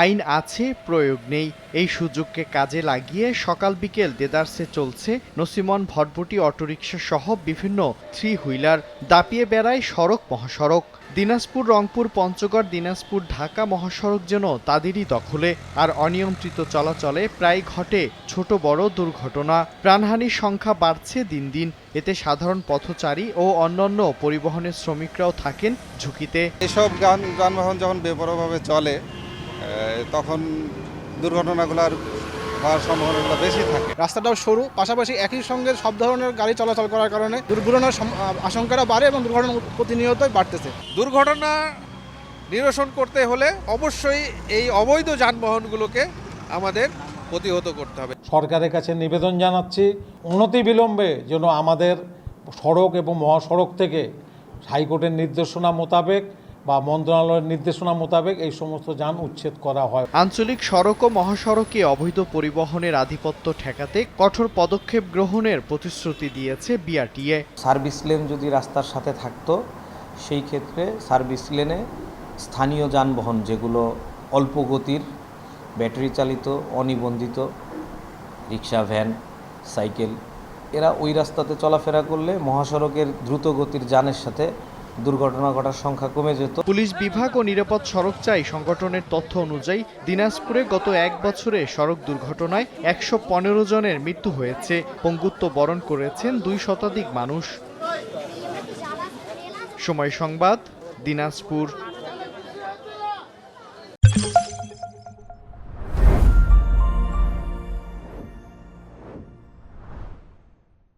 আইন আছে, প্রয়োগ নেই। এই সুযোগকে কাজে লাগিয়ে সকাল বিকেল দেদারসে চলছে নসিমন ভটভটি অটোরিকশা সহ বিভিন্ন থ্রি হুইলার। দাপিয়ে বেড়ায় সড়ক মহাসড়ক। দিনাজপুর রংপুর পঞ্চগড় দিনাজপুর ঢাকা মহাসড়ক যেন তাদেরই দখলে। আর অনিয়ন্ত্রিত চলাচলে প্রায় ঘটে ছোট বড় দুর্ঘটনা। প্রাণহানির সংখ্যা বাড়ছে দিন দিন। এতে সাধারণ পথচারী ও অন্যান্য পরিবহনের শ্রমিকরাও থাকেন ঝুঁকিতে। এসব যানবাহন যখন বেপরোয়াভাবে চলে তখন দুর্ঘটনাগুলোর হওয়ার সম্ভাবনাগুলো বেশি থাকে। রাস্তাটাও সরু, পাশাপাশি একই সঙ্গে সব ধরনের গাড়ি চলাচল করার কারণে দুর্ঘটনার আশঙ্কাটা বাড়ে এবং দুর্ঘটনা প্রতিনিয়তই বাড়তেছে। দুর্ঘটনা নিরসন করতে হলে অবশ্যই এই অবৈধ যানবাহনগুলোকে আমাদের প্রতিহত করতে হবে। সরকারের কাছে নিবেদন জানাচ্ছি অনতিবিলম্বে যেন আমাদের সড়ক এবং মহাসড়ক থেকে হাইকোর্টের নির্দেশনা মোতাবেক বা মন্ত্রণালয়ের নির্দেশনা মোতাবেক এই সমস্ত যান উচ্ছেদ করা হয়। আঞ্চলিক সড়ক ও মহাসড়কে অবৈধ পরিবহনের আধিপত্য ঠেকাতে কঠোর পদক্ষেপ গ্রহণের প্রতিশ্রুতি দিয়েছে বিআরটিএ। সার্ভিস লেন যদি রাস্তার সাথে থাকতো, সেই ক্ষেত্রে সার্ভিস লেনে স্থানীয় যানবাহন যেগুলো অল্প গতির, ব্যাটারি চালিত, অনিবন্ধিত রিক্সা, ভ্যান, সাইকেল, এরা ওই রাস্তাতে চলাফেরা করলে মহাসড়কের দ্রুত গতির যানের সাথে দুর্ঘটনা ঘটার সংখ্যা কমে যেত। পুলিশ বিভাগ ও নিরাপদ সড়ক চাই সংগঠনের তথ্য অনুযায়ী দিনাজপুরে গত এক বছরে সড়ক দুর্ঘটনায় ১১৫ জনের মৃত্যু হয়েছে। পঙ্গুত্ব বরণ করেছেন ২ শতাধিক মানুষ। সময় সংবাদ, দিনাজপুর।